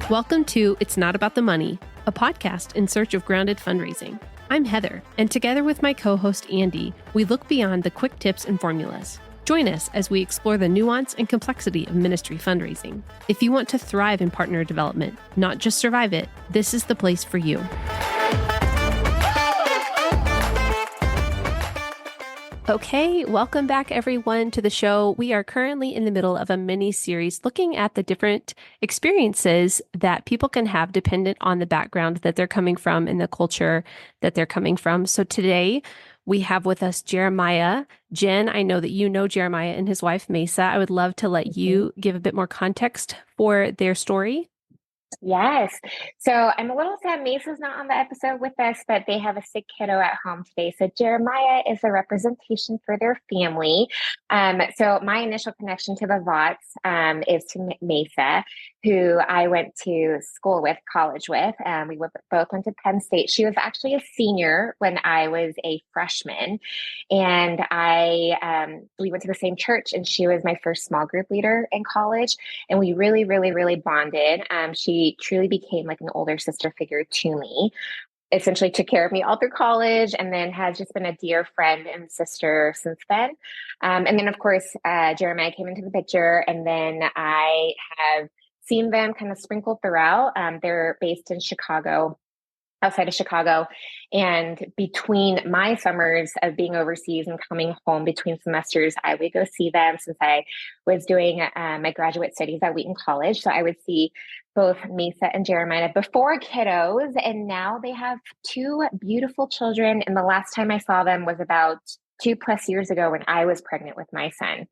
Welcome to It's Not About the Money, a podcast in search of grounded fundraising. I'm Heather, and together with my co-host Andy, we look beyond the quick tips and formulas. Join us as we explore the nuance and complexity of ministry fundraising. If you want to thrive in partner development, not just survive it, this is the place for you. Okay, welcome back everyone to the show. We are currently in the middle of a mini series looking at the different experiences that people can have dependent on the background that they're coming from and the culture that they're coming from. So today we have with us Jeremiah. Jenn, I know that you know Jeremiah and his wife, Maysa. I would love to let you give a bit more context for their story. Yes. So I'm a little sad Maysa's not on the episode with us, but they have a sick kiddo at home today. So Jeremiah is a representation for their family. So my initial connection to the Vaught's is to Maysa, who I went to school with, college with. We both went to Penn State. She was actually a senior when I was a freshman. And we went to the same church, and she was my first small group leader in college. And we really, really, really bonded. She truly became like an older sister figure to me, essentially took care of me all through college, and then has just been a dear friend and sister since then. And then, of course, Jeremiah came into the picture, and then I have seen them kind of sprinkled throughout. They're based in Chicago, outside of Chicago. And between my summers of being overseas and coming home between semesters, I would go see them since I was doing my graduate studies at Wheaton College. So I would see both Maysa and Jeremiah before kiddos. And now they have two beautiful children. And the last time I saw them was about 2+ years ago when I was pregnant with my son.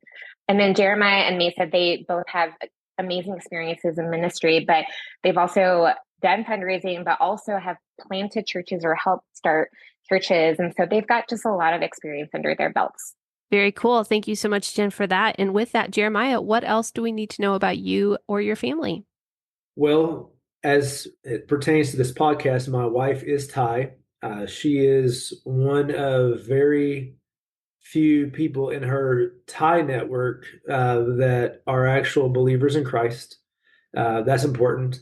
And then Jeremiah and Maysa, they both have amazing experiences in ministry, but they've also done fundraising, but also have planted churches or helped start churches. And so they've got just a lot of experience under their belts. Very cool. Thank you so much, Jenn, for that. And with that, Jeremiah, what else do we need to know about you or your family? Well, as it pertains to this podcast, my wife is Thai. She is one of very few people in her Thai network that are actual believers in Christ. That's important.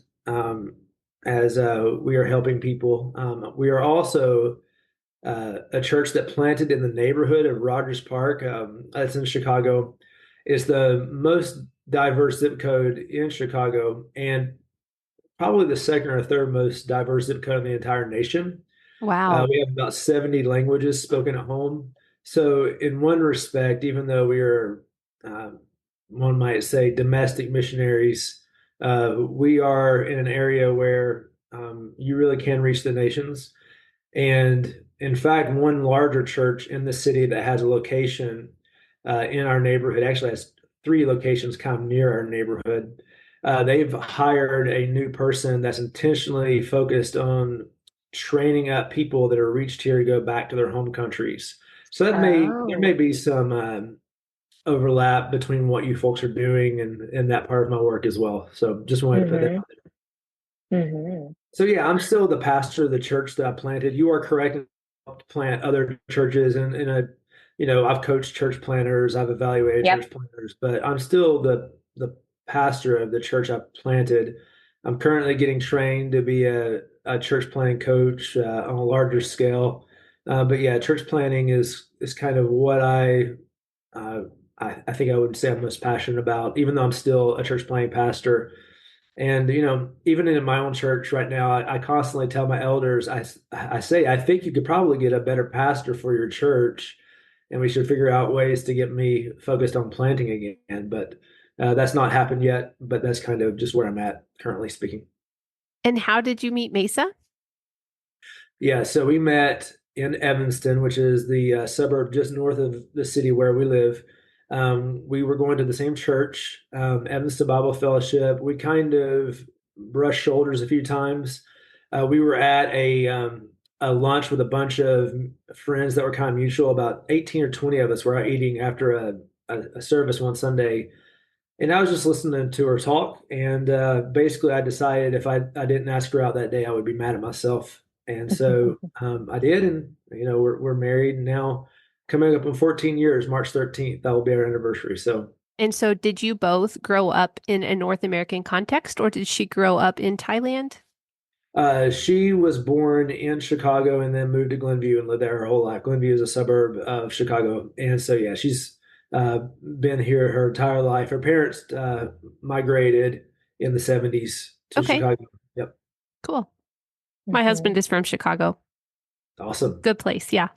As we are helping people. We are also a church that planted in the neighborhood of Rogers Park. That's in Chicago. It's the most diverse zip code in Chicago, and probably the second or third most diverse zip code in the entire nation. Wow. We have about 70 languages spoken at home. So in one respect, even though we are, one might say, domestic missionaries, we are in an area where you really can reach the nations. And in fact, one larger church in the city that has a location in our neighborhood, actually has 3 locations kind of near our neighborhood. They've hired a new person that's intentionally focused on training up people that are reached here to go back to their home countries. So there may be some overlap between what you folks are doing and that part of my work as well. So just wanted to put that out there. Mm-hmm. So yeah, I'm still the pastor of the church that I planted. You are correct to plant other churches, and I've coached church planters, I've evaluated church planters, but I'm still the pastor of the church I've planted. I'm currently getting trained to be a church planting coach on a larger scale. But yeah, church planting is kind of what I think I would say I'm most passionate about, even though I'm still a church planting pastor. And, even in my own church right now, I constantly tell my elders, I say, I think you could probably get a better pastor for your church, and we should figure out ways to get me focused on planting again. But that's not happened yet, but that's kind of just where I'm at currently speaking. And how did you meet Maysa? Yeah, so we met in Evanston, which is the suburb just north of the city where we live. We were going to the same church, Evanston Bible Fellowship. We kind of brushed shoulders a few times. We were at a lunch with a bunch of friends that were kind of mutual. About 18 or 20 of us were out eating after a service one Sunday. And I was just listening to her talk. And basically, I decided if I didn't ask her out that day, I would be mad at myself. And so I did. And, we're married now. Coming up in 14 years, March 13th, that will be our anniversary. So And so did you both grow up in a North American context, or did she grow up in Thailand? She was born in Chicago and then moved to Glenview and lived there her whole life. Glenview is a suburb of Chicago, and so yeah, she's been here her entire life. Her parents migrated in the '70s to Okay, Chicago. Yep, cool. My husband Mhm. is from Chicago. awesome. Good place. Yeah.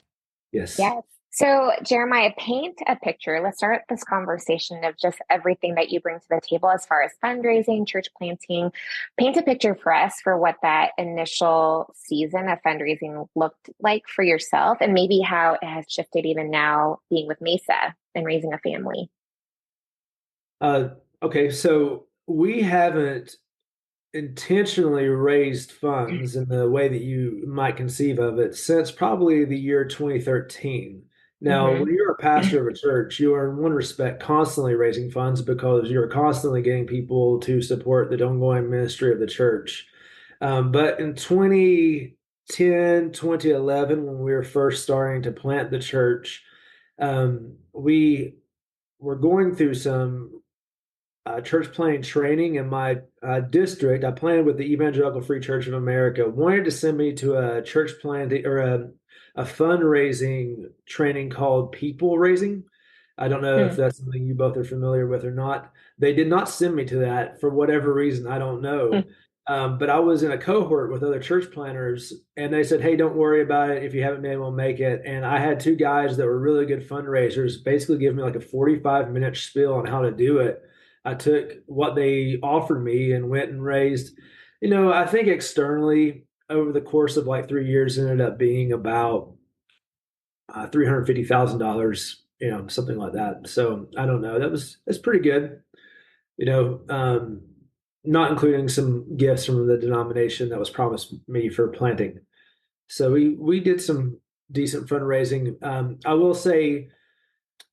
Yes. Yes. So, Jeremiah, paint a picture. Let's start this conversation of just everything that you bring to the table as far as fundraising, church planting. Paint a picture for us for what that initial season of fundraising looked like for yourself, and maybe how it has shifted even now being with Maysa and raising a family. Uh, okay, so we haven't intentionally raised funds in the way that you might conceive of it since probably the year 2013. Now, Mm-hmm. when you're a pastor of a church, you are in one respect constantly raising funds because you're constantly getting people to support the ongoing ministry of the church. But in 2010, 2011, when we were first starting to plant the church, we were going through some church planting training in my district. I planted with the Evangelical Free Church of America. Wanted to send me to a church planting or a fundraising training called People Raising. I don't know if that's something you both are familiar with or not. They did not send me to that for whatever reason. I don't know. But I was in a cohort with other church planners, and they said, "Hey, don't worry about it if you haven't been able to make it." And I had two guys that were really good fundraisers, basically give me like a 45-minute spiel on how to do it. I took what they offered me and went and raised, I think externally over the course of like 3 years ended up being about $350,000, something like that. So I don't know. That's pretty good, you know, um, not including some gifts from the denomination that was promised me for planting. So we did some decent fundraising. I will say,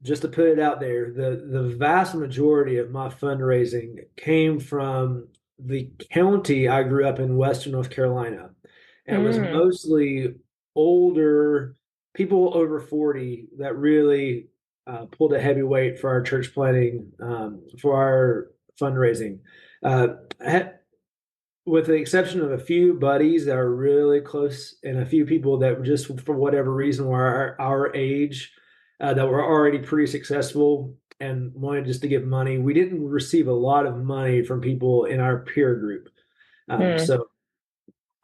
just to put it out there, the vast majority of my fundraising came from the county I grew up in, Western North Carolina. And it was Mm-hmm. mostly older people over 40 that really pulled a heavy weight for our church planting, for our fundraising. Uh, with the exception of a few buddies that are really close and a few people that just for whatever reason were our age, that were already pretty successful and wanted just to give money. We didn't receive a lot of money from people in our peer group. So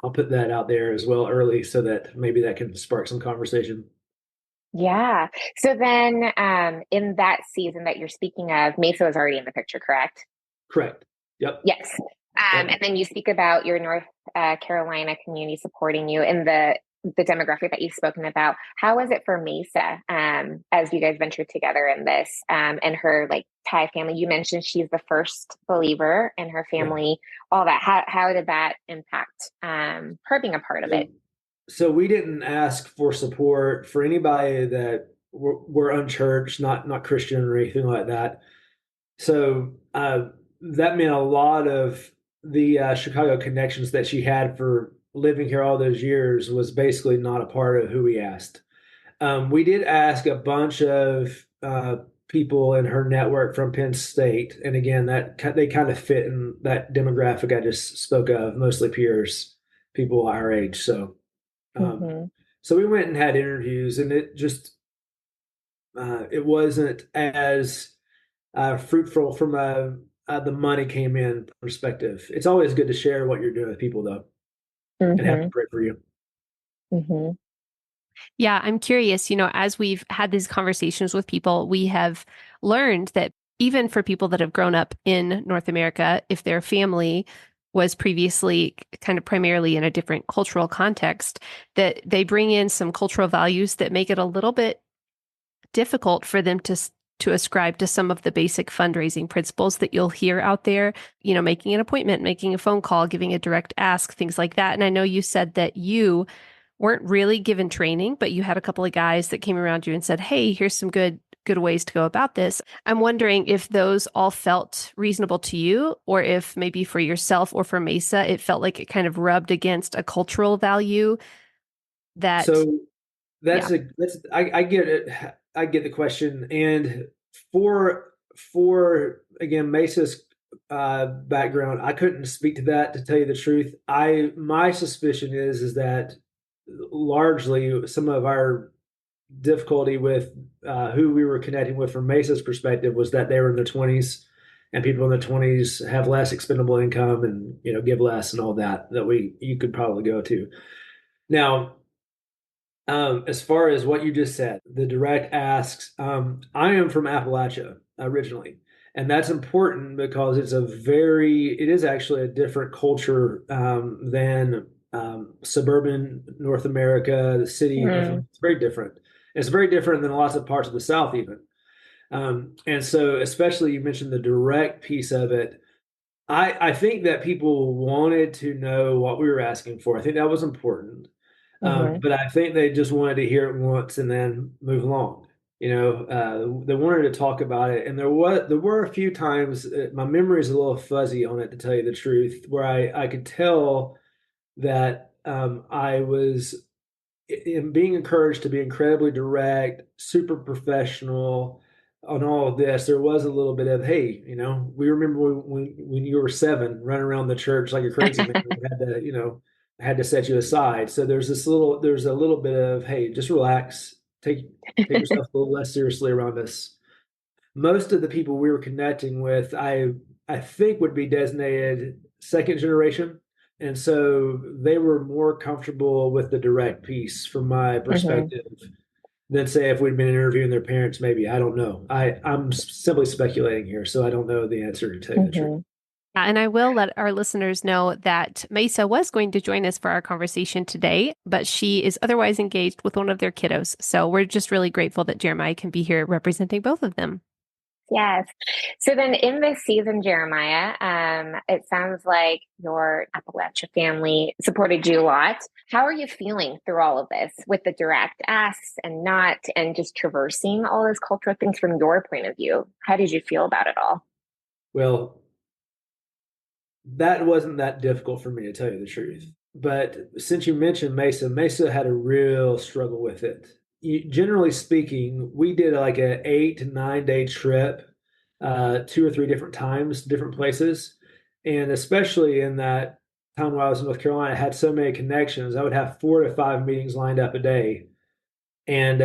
I'll put that out there as well early so that maybe that can spark some conversation. Yeah. So then, in that season that you're speaking of, Mesa was already in the picture, correct? Correct. Yep. Yes. And Yep. then you speak about your North Carolina community supporting you in the demographic that you've spoken about. How was it for Mesa as you guys ventured together in this and her like Thai family? You mentioned she's the first believer in her Yeah. family. All that. How did that impact her being a part of it? So, so we didn't ask for support for anybody that were unchurched, not Christian or anything like that. So that meant a lot of the Chicago connections that she had for living here all those years was basically not a part of who we asked. We did ask a bunch of people in her network from Penn State, and again, that they kind of fit in that demographic I just spoke of, mostly peers, people our age. Um, Mm-hmm. so we went and had interviews, and it wasn't as fruitful from the money came in perspective. It's always good to share what you're doing with people, though, and have Mm-hmm. them pray for you. Mm-hmm. Yeah, I'm curious, as we've had these conversations with people, we have learned that even for people that have grown up in North America, if their family was previously kind of primarily in a different cultural context, that they bring in some cultural values that make it a little bit difficult for them to ascribe to some of the basic fundraising principles that you'll hear out there, making an appointment, making a phone call, giving a direct ask, things like that. And I know you said that you weren't really given training, but you had a couple of guys that came around you and said, "Hey, here's some good ways to go about this." I'm wondering if those all felt reasonable to you, or if maybe for yourself or for Mesa, it felt like it kind of rubbed against a cultural value that, So yeah. that's I get it. I get the question, and for for, again, Mesa's background, I couldn't speak to that, to tell you the truth. My suspicion is that largely some of our difficulty with who we were connecting with from Mesa's perspective was that they were in their 20s, and people in their 20s have less expendable income and give less and all that you could probably go to. Now, as far as what you just said, the direct asks, I am from Appalachia originally, and that's important because it is actually a different culture than suburban North America, the city. It's very different. It's very different than lots of parts of the South, even. And so, especially you mentioned the direct piece of it. I think that people wanted to know what we were asking for. I think that was important. But I think they just wanted to hear it once and then move along. They wanted to talk about it, and there were a few times. My memory is a little fuzzy on it, to tell you the truth, where I could tell that I was being encouraged to be incredibly direct, super professional on all of this. There was a little bit of, hey, we remember when you were 7 running around the church like a crazy man. We had to, had to set you aside. So there's a little bit of, hey, just relax, take yourself a little less seriously around this. Most of the people we were connecting with, I think would be designated second generation. And so they were more comfortable with the direct piece from my perspective than, say, if we'd been interviewing their parents, maybe. I don't know. I'm simply speculating here, so I don't know the answer, to tell you the truth. And I will let our listeners know that Maysa was going to join us for our conversation today, but she is otherwise engaged with one of their kiddos. So we're just really grateful that Jeremiah can be here representing both of them. Yes. So then in this season, Jeremiah, it sounds like your Appalachia family supported you a lot. How are you feeling through all of this with the direct asks and not, and just traversing all those cultural things from your point of view? How did you feel about it all? Well, that wasn't that difficult for me, to tell you the truth. But since you mentioned Maysa had a real struggle with it. Generally speaking, we did like an 8 to 9 day trip, 2 or 3 different times, different places. And especially in that time while I was in North Carolina, I had so many connections. I would have 4 to 5 meetings lined up a day. And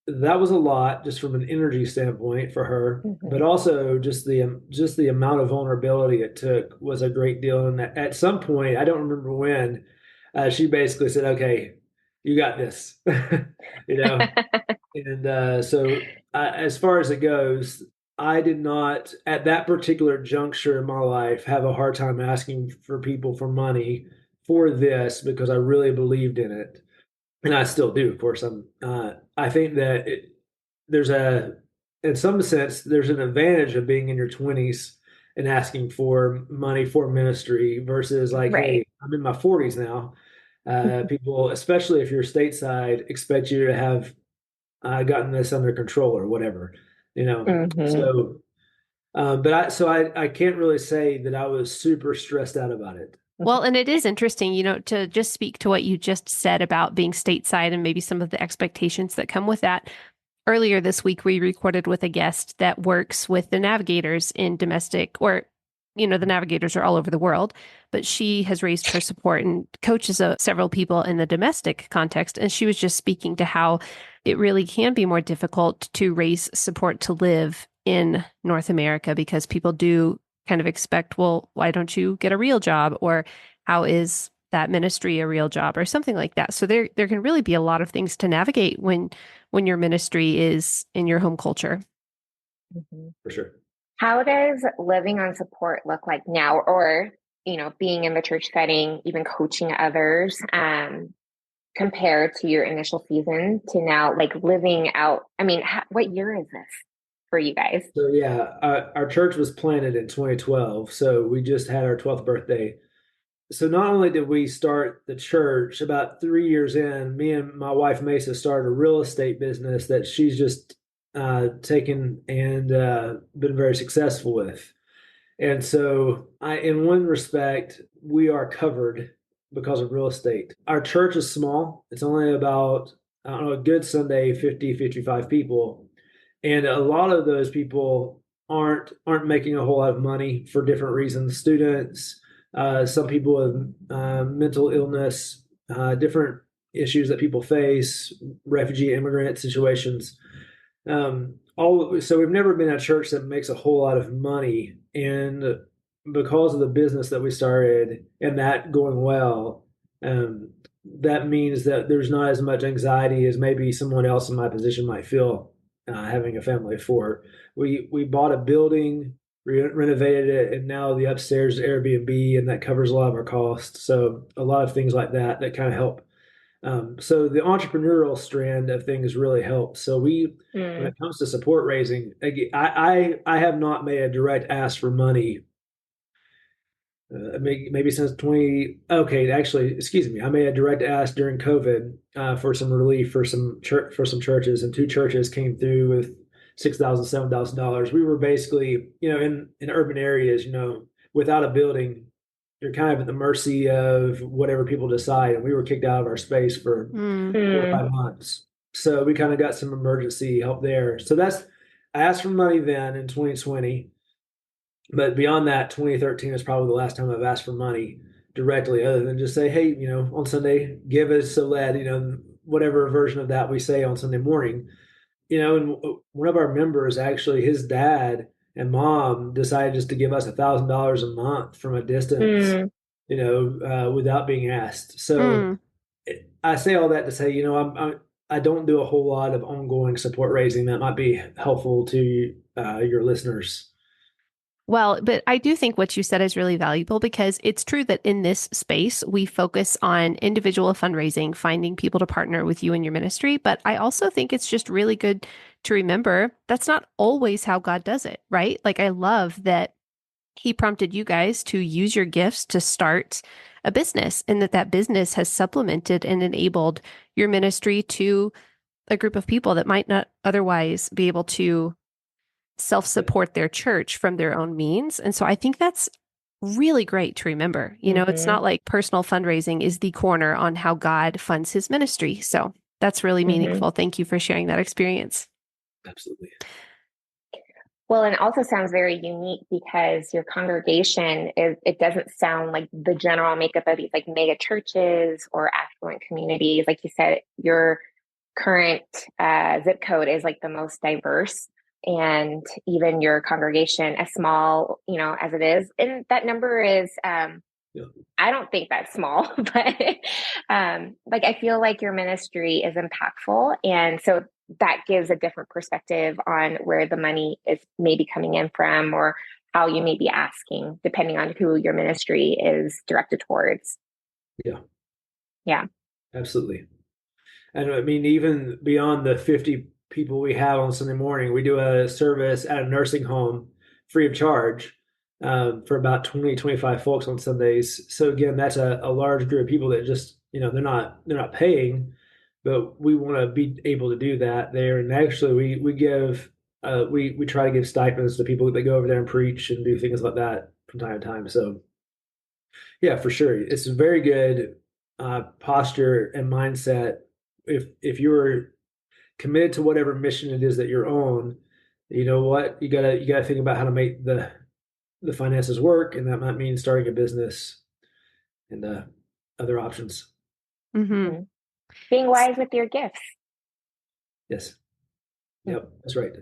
that was a lot, just from an energy standpoint for her, but also just the amount of vulnerability it took was a great deal. And at some point, I don't remember when, she basically said, "Okay, you got this," And so, as far as it goes, I did not, at that particular juncture in my life, have a hard time asking for people for money for this, because I really believed in it, and I still do. Of course, I think that in some sense, there's an advantage of being in your 20s and asking for money for ministry versus like, hey, I'm in my 40s now. People, especially if you're stateside, expect you to have gotten this under control or whatever, So, I can't really say that I was super stressed out about it. Well, and it is interesting, to just speak to what you just said about being stateside and maybe some of the expectations that come with that. Earlier this week, we recorded with a guest that works with the navigators in domestic, or, the navigators are all over the world, but she has raised her support and coaches several people in the domestic context. And she was just speaking to how it really can be more difficult to raise support to live in North America, because people do kind of expect, well, why don't you get a real job? Or how is that ministry a real job, or something like that. So there can really be a lot of things to navigate when your ministry is in your home culture. For sure. How does living on support look like now, or, being in the church setting, even coaching others, compared to your initial season to now, like living out? I mean, what year is this for you guys? So yeah, our church was planted in 2012. So we just had our 12th birthday. So not only did we start the church, about 3 years in, me and my wife Maysa started a real estate business that she's just taken and been very successful with. And so in one respect, we are covered because of real estate. Our church is small. It's only about, I don't know, a good Sunday, 50, 55 people. And a lot of those people aren't making a whole lot of money for different reasons. Students, some people with mental illness, different issues that people face, refugee immigrant situations. So we've never been a church that makes a whole lot of money, and because of the business that we started and that going well, um, that means that there's not as much anxiety as maybe someone else in my position might feel having a family of four. We bought a building, renovated it, and now the upstairs is Airbnb, and that covers a lot of our costs. So a lot of things like that kind of help. So the entrepreneurial strand of things really helps. So when it comes to support raising, I have not made a direct ask for money. Maybe since 20. Okay, actually, excuse me. I made a direct ask during COVID for some relief for some churches, and two churches came through with $6,000, $7,000. We were basically, in urban areas, without a building, you're kind of at the mercy of whatever people decide. And we were kicked out of our space for 4 or 5 months. So we kind of got some emergency help there. I asked for money then in 2020. But beyond that, 2013 is probably the last time I've asked for money directly, other than just say, hey, on Sunday, give us a lead, whatever version of that we say on Sunday morning. And one of our members, actually, his dad and mom decided just to give us $1,000 a month from a distance, without being asked. So I say all that to say, I don't do a whole lot of ongoing support raising that might be helpful to your listeners. Well, but I do think what you said is really valuable, because it's true that in this space, we focus on individual fundraising, finding people to partner with you in your ministry. But I also think it's just really good to remember that's not always how God does it, right? Like, I love that He prompted you guys to use your gifts to start a business, and that business has supplemented and enabled your ministry to a group of people that might not otherwise be able to self-support their church from their own means. And so I think that's really great to remember. It's not like personal fundraising is the corner on how God funds His ministry. So that's really meaningful. Thank you for sharing that experience. Absolutely. Well, and it also sounds very unique because your congregation it doesn't sound like the general makeup of these like mega churches or affluent communities. Like you said, your current zip code is like the most diverse, and even your congregation, as small, as it is, and that number is, I don't think that's small, but like, I feel like your ministry is impactful. And so that gives a different perspective on where the money is maybe coming in from, or how you may be asking, depending on who your ministry is directed towards. Yeah. Absolutely. And I mean, even beyond the 50 people we have on Sunday morning, we do a service at a nursing home free of charge for about 20, 25 folks on Sundays. So again, that's a large group of people that just, they're not paying, but we want to be able to do that there. And actually we give, we try to give stipends to people that go over there and preach and do things like that from time to time. So yeah, for sure. It's a very good posture and mindset. If you're committed to whatever mission it is that you're on, you know what, you gotta think about how to make the finances work, and that might mean starting a business and other options. Being wise with your gifts. Yes. Yep, that's right.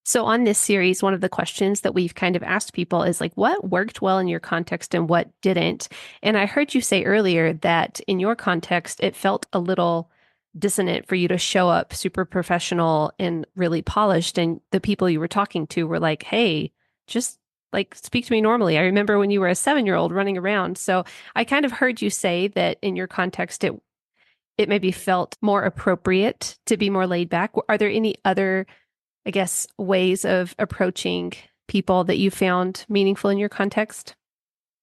So on this series, one of the questions that we've kind of asked people is like, what worked well in your context and what didn't? And I heard you say earlier that in your context, it felt a little dissonant for you to show up super professional and really polished. And the people you were talking to were like, hey, just like speak to me normally. I remember when you were a 7-year-old running around. So I kind of heard you say that in your context, it maybe felt more appropriate to be more laid back. Are there any other, I guess, ways of approaching people that you found meaningful in your context?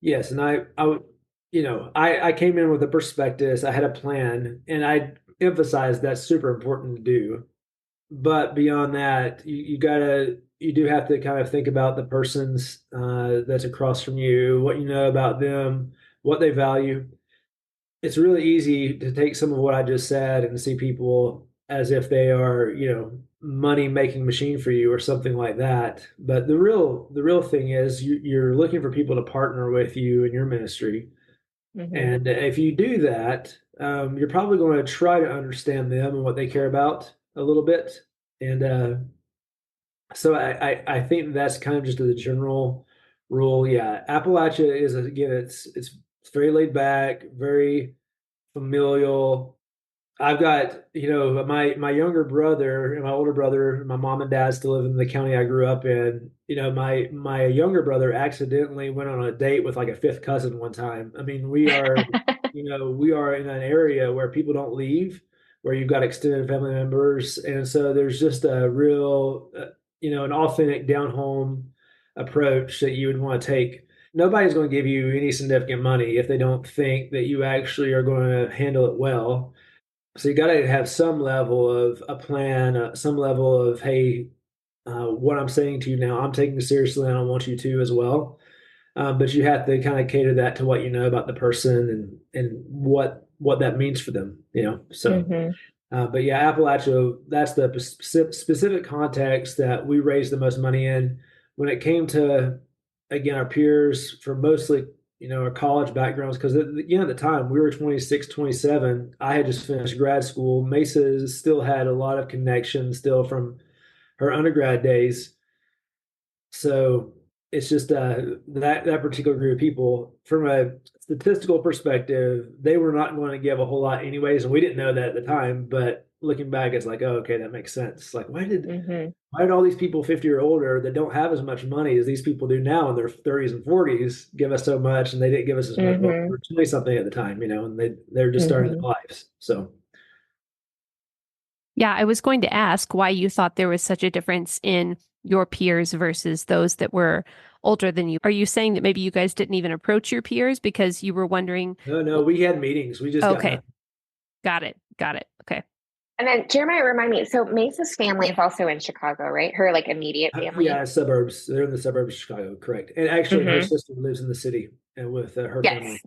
Yes. And I came in with a prospectus, I had a plan, and I emphasized that's super important to do. But beyond that, you do have to kind of think about the person's that's across from you, what you know about them, what they value. It's really easy to take some of what I just said and see people as if they are, money making machine for you or something like that. But the real thing is you're looking for people to partner with you in your ministry. Hmm. And if you do that, you're probably going to try to understand them and what they care about a little bit. And so I think that's kind of just a general rule. Yeah, Appalachia is again, it's very laid back, very familial. I've got, my younger brother and my older brother, my mom and dad still live in the county I grew up in. My younger brother accidentally went on a date with like a fifth cousin one time. I mean, we are in an area where people don't leave, where you've got extended family members, and so there's just a real, an authentic down home approach that you would want to take. Nobody's going to give you any significant money if they don't think that you actually are going to handle it well. So you got to have some level of a plan, some level of, hey, what I'm saying to you now, I'm taking it seriously, and I want you to as well. But you have to kind of cater that to what you know about the person and what that means for them, So, Hmm. but yeah, Appalachia, that's the specific context that we raised the most money in. When it came to, again, our peers for mostly, our college backgrounds, because at the time we were 26, 27. I had just finished grad school. Mesa still had a lot of connections still from her undergrad days. So it's just that particular group of people, from a statistical perspective, they were not going to give a whole lot anyways, and we didn't know that at the time. But looking back, it's like, oh, okay, that makes sense. Like, Hmm. why did all these people 50 or older that don't have as much money as these people do now in their 30s and 40s give us so much, and they didn't give us as much? Well, we Hmm. were 20 something at the time, and they're just starting Hmm. their lives. So Yeah, I was going to ask why you thought there was such a difference in your peers versus those that were older than you. Are you saying that maybe you guys didn't even approach your peers because you were wondering, no, we had meetings. We just got okay, nothing. got it, got it. Okay. And then Jeremiah, remind me, so Mace's family is also in Chicago, right? Her like immediate family. Yeah, suburbs. They're in the suburbs of Chicago, correct. And actually, her Hmm. sister lives in the city and with her family. Yes.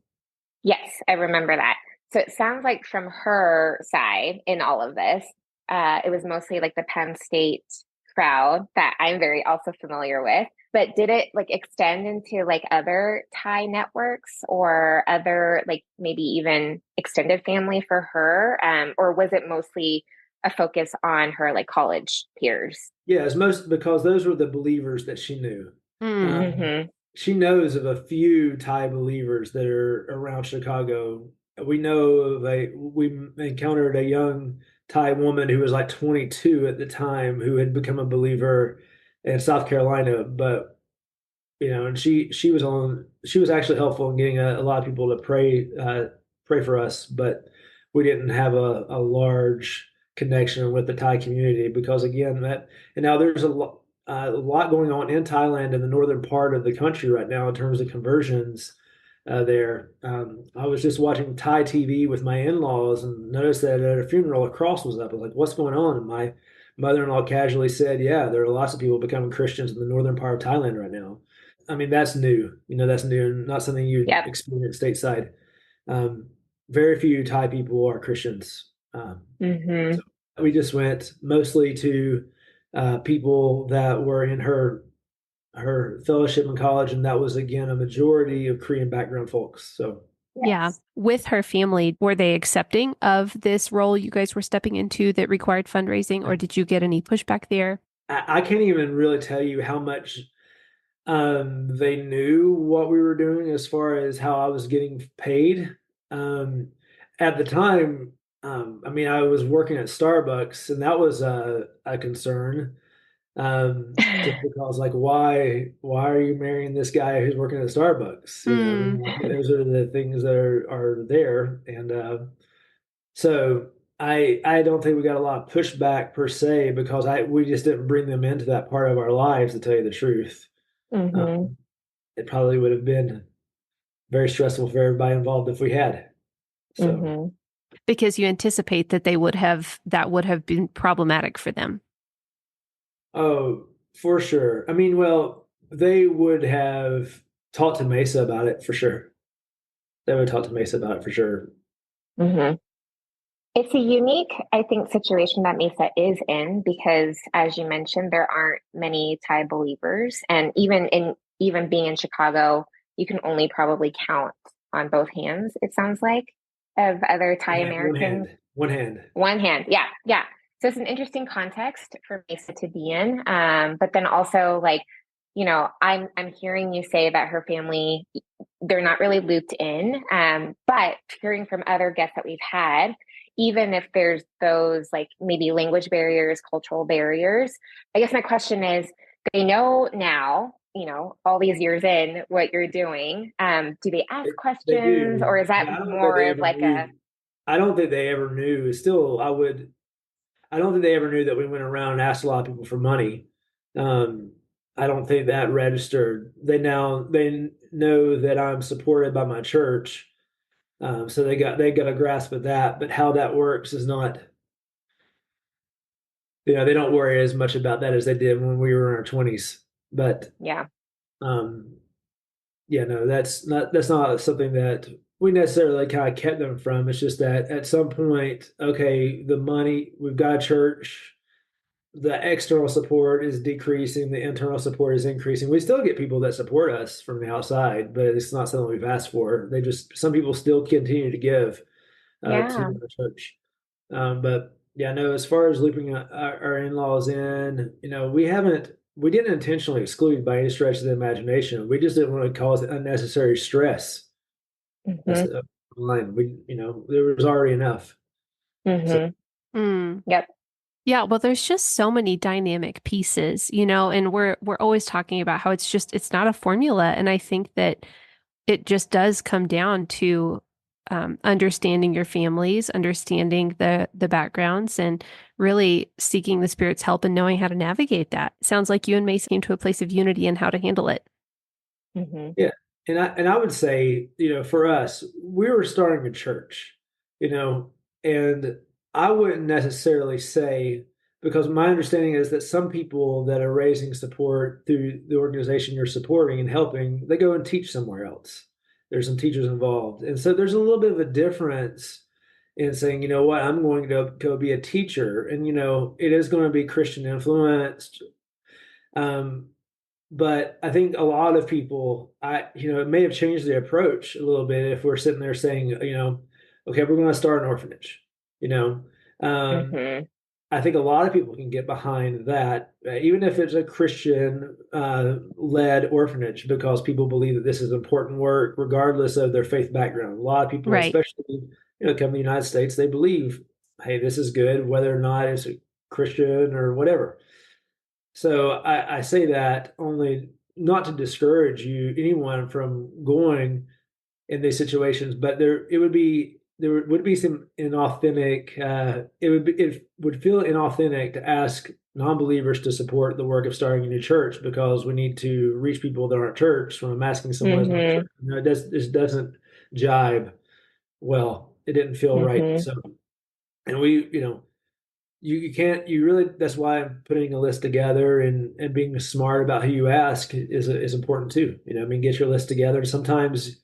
Yes, I remember that. So it sounds like from her side in all of this, it was mostly like the Penn State crowd that I'm very also familiar with. But did it like extend into like other Thai networks or other like maybe even extended family for her? Or was it mostly a focus on her like college peers? Yeah, it's most because those were the believers that she knew. Hmm. Mm-hmm. She knows of a few Thai believers that are around Chicago. We know of we encountered a young Thai woman who was like 22 at the time who had become a believer in South Carolina, but and she was actually helpful in getting a lot of people to pray for us, but we didn't have a large connection with the Thai community because again that and now there's a lot going on in Thailand in the northern part of the country right now in terms of conversions there. I was just watching Thai TV with my in-laws and noticed that at a funeral a cross was up. I was like, what's going on? And my mother-in-law casually said, yeah, there are lots of people becoming Christians in the northern part of Thailand right now. I mean, that's new. That's new and not something you Yep. experience stateside. Um, Very few Thai people are Christians. Mm-hmm. So we just went mostly to people that were in her fellowship in college, and that was again a majority of Korean background folks. So Yeah. Yes. With her family, were they accepting of this role you guys were stepping into that required fundraising, or did you get any pushback there? I can't even really tell you how much they knew what we were doing as far as how I was getting paid. Um, at the time, I mean, I was working at Starbucks, and that was a concern. Just because, like, why are you marrying this guy who's working at Starbucks? Hmm. Those are the things that are there, and so I don't think we got a lot of pushback per se because I we just didn't bring them into that part of our lives to tell you the truth. Mm-hmm. Um, it probably would have been very stressful for everybody involved if we had. So, Mm-hmm. Because you anticipate that that would have been problematic for them. oh, for sure. I mean, well, they would have talked to Mesa about it for sure. They would talk to Mesa about it for sure. Mm-hmm. It's a unique, I think, situation that Mesa is in because, as you mentioned, there aren't many Thai believers, and even being in Chicago, you can only probably count on both hands. It sounds like of other Thai One Americans. hand, one hand. One hand, yeah, yeah. So it's an interesting context for Mesa to be in. But then also like, I'm hearing you say that her family, they're not really looped in. But hearing from other guests that we've had, even if there's those like maybe language barriers, cultural barriers, I guess my question is, they know now, all these years in what you're doing. Do they ask They questions, do, or is that but I don't think more they of ever like a, knew. I don't think they ever knew. Still, I don't think they ever knew that we went around and asked a lot of people for money. Um, I don't think that registered. They know that I'm supported by my church, so they got a grasp of that. But how that works is not. They don't worry as much about that as they did when we were in our 20s. But yeah, um, yeah, no, that's not something that we necessarily kind of kept them from. It's just that at some point, okay, the money, we've got a church, the external support is decreasing, the internal support is increasing. We still get people that support us from the outside, but it's not something we've asked for. Some people still continue to give to yeah. the church. But yeah, no, as far as looping our in-laws in, we didn't intentionally exclude by any stretch of the imagination. We just didn't want to cause unnecessary stress. That's Mm-hmm. the line. There was already enough. So Mm-hmm. Mm. Yep. Yeah, well, there's just so many dynamic pieces, and we're always talking about how it's not a formula. And I think that it just does come down to understanding your families, understanding the backgrounds, and really seeking the Spirit's help and knowing how to navigate that. Sounds like you and Mace came to a place of unity in how to handle it. Mm-hmm. yeah, and I would say, for us, we were starting a church, you know, and I wouldn't necessarily say, because my understanding is that some people that are raising support through the organization you're supporting and helping, they go and teach somewhere else. There's some teachers involved, and so there's a little bit of a difference in saying, you know what, I'm going to go be a teacher, and it is going to be Christian influenced. Um, but I think a lot of people, it may have changed the approach a little bit if we're sitting there saying, okay, we're going to start an orphanage. You know, um, Mm-hmm. I think a lot of people can get behind that, even if it's a Christian led orphanage, because people believe that this is important work, regardless of their faith background. A lot of people, Right. especially come to the United States, they believe, hey, this is good, whether or not it's a Christian or whatever. So I say that only not to discourage anyone from going in these situations, but there would be some inauthentic. It would feel inauthentic to ask non-believers to support the work of starting a new church because we need to reach people that aren't church. When I'm asking someone who's not church, Mm-hmm. this doesn't jibe well. It didn't feel right. Mm-hmm. So, and you can't you really that's why I'm putting a list together and being smart about who you ask is important too. I mean, get your list together. And sometimes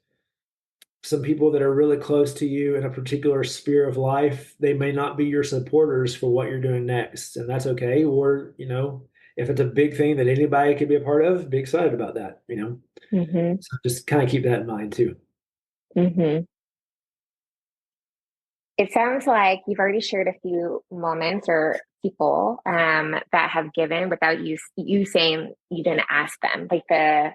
some people that are really close to you in a particular sphere of life, they may not be your supporters for what you're doing next, and that's okay. Or if it's a big thing that anybody could be a part of, be excited about that. Mm-hmm. So just kind of keep that in mind too. Mm-hmm. It sounds like you've already shared a few moments or people that have given without you saying you didn't ask them, like the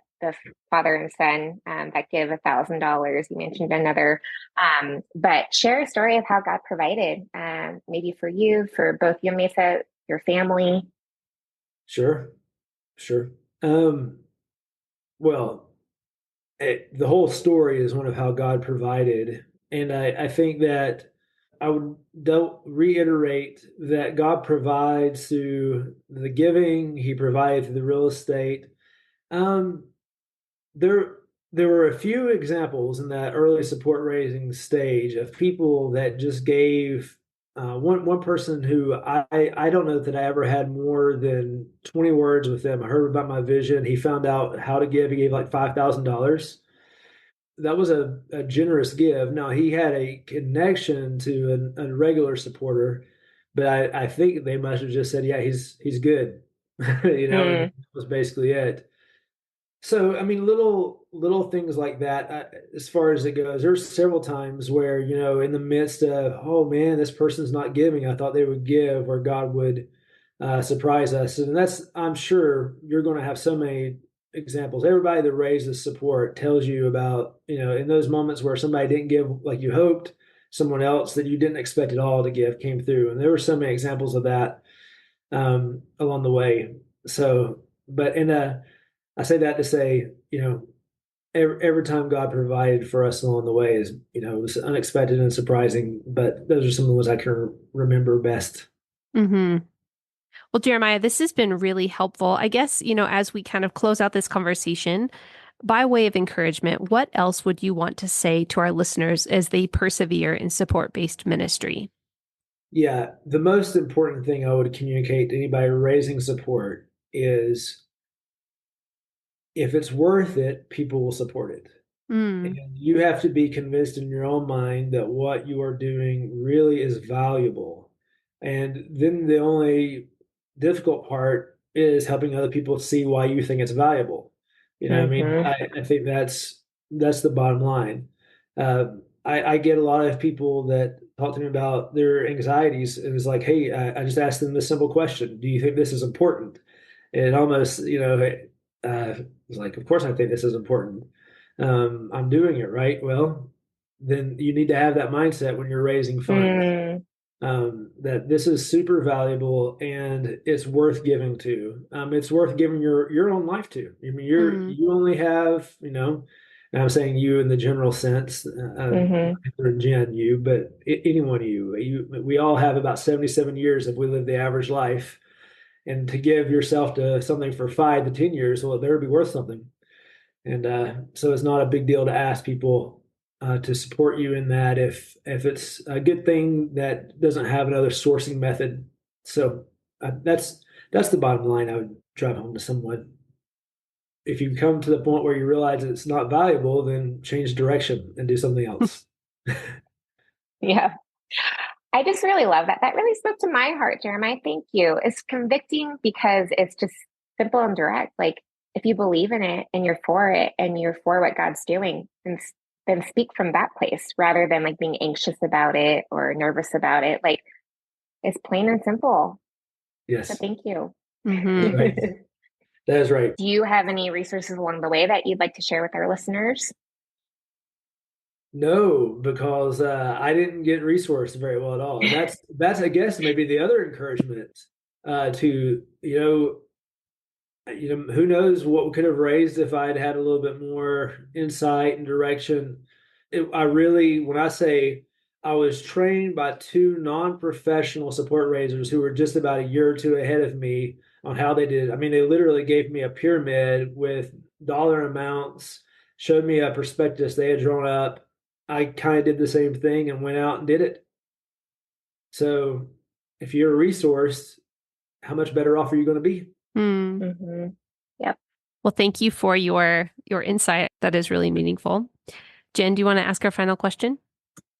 father and son that give $1,000. You mentioned another, but share a story of how God provided, maybe for you, for both you and Mesa, your family. Sure, sure. um well, the whole story is one of how God provided. And I think that I would don't reiterate that God provides through the giving, He provided through the real estate. Um, there, there were a few examples in that early support raising stage of people that just gave. One person who I don't know that I ever had more than 20 words with him. I heard about my vision. He found out how to give. He gave like $5,000. a generous give. Now he had a connection to a regular supporter, but I think they must have just said, yeah, he's good, and that was basically it. So, I mean, little things like that, as far as it goes, there's several times where, in the midst of, oh man, this person's not giving, I thought they would give, or God would surprise us. And I'm sure you're going to have so many examples. Everybody that raises support tells you about, in those moments where somebody didn't give like you hoped, someone else that you didn't expect at all to give came through. And there were so many examples of that along the way. So, but I say that to say, every time God provided for us along the way is, it was unexpected and surprising, but those are some of the ones I can remember best. Mm-hmm. Well, Jeremiah, this has been really helpful. I guess, as we kind of close out this conversation, by way of encouragement, what else would you want to say to our listeners as they persevere in support-based ministry? Yeah, the most important thing I would communicate to anybody raising support is, if it's worth it, people will support it. And you have to be convinced in your own mind that what you are doing really is valuable. And then the only difficult part is helping other people see why you think it's valuable. I mean, I think that's the bottom line. I get a lot of people that talk to me about their anxieties, and it's like, hey, I just asked them this simple question: do you think this is important? And almost, it's like, of course I think this is important. I'm doing it right. Well, then you need to have that mindset when you're raising funds, that this is super valuable and it's worth giving to. It's worth giving your own life to. I mean, you only have, and I'm saying you in the general sense, Jenn, you, but any one of you, we all have about 77 years if we live the average life. And to give yourself to something for 5 to 10 years, well, it better be worth something. And so it's not a big deal to ask people to support you in that if it's a good thing that doesn't have another sourcing method. So that's the bottom line I would drive home to someone. If you come to the point where you realize that it's not valuable, then change direction and do something else. Yeah. I just really love that. That really spoke to my heart, Jeremiah. Thank you. It's convicting because it's just simple and direct. Like, if you believe in it and you're for it and you're for what God's doing, then speak from that place rather than like being anxious about it or nervous about it. Like, it's plain and simple. Yes. So thank you. That's right. That is right. Do you have any resources along the way that you'd like to share with our listeners? No, because I didn't get resourced very well at all. And that's I guess maybe the other encouragement to who knows what we could have raised if I'd had a little bit more insight and direction. When I say I was trained by 2 non-professional support raisers who were just about a year or 2 ahead of me on how they did it. I mean, they literally gave me a pyramid with dollar amounts, showed me a prospectus they had drawn up. I kind of did the same thing and went out and did it. So if you're resourced, how much better off are you going to be? Yep. Well, thank you for your insight. That is really meaningful. Jenn, do you want to ask our final question?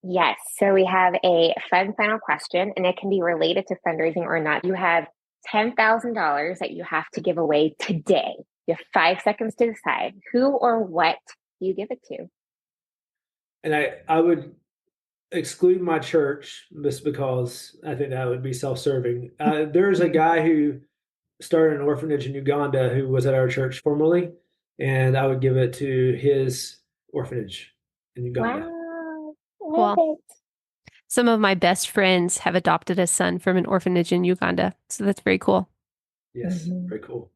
Yes. So we have a fun final question, and it can be related to fundraising or not. You have $10,000 that you have to give away today. You have 5 seconds to decide who or what you give it to. And I would exclude my church just because I think that would be self-serving. There's a guy who started an orphanage in Uganda who was at our church formerly, and I would give it to his orphanage in Uganda. Wow. Cool. Some of my best friends have adopted a son from an orphanage in Uganda. So that's very cool. Yes, very cool.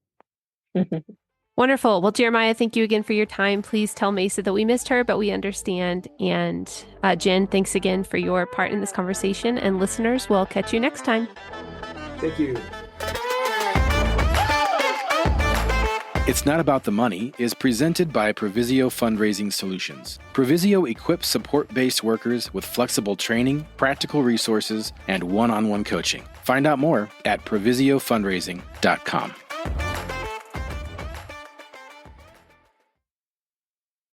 Wonderful. Well, Jeremiah, thank you again for your time. Please tell Maysa that we missed her, but we understand. And Jenn, thanks again for your part in this conversation. And listeners, we'll catch you next time. Thank you. It's Not About the Money is presented by Provisio Fundraising Solutions. Provisio equips support-based workers with flexible training, practical resources, and one-on-one coaching. Find out more at provisiofundraising.com.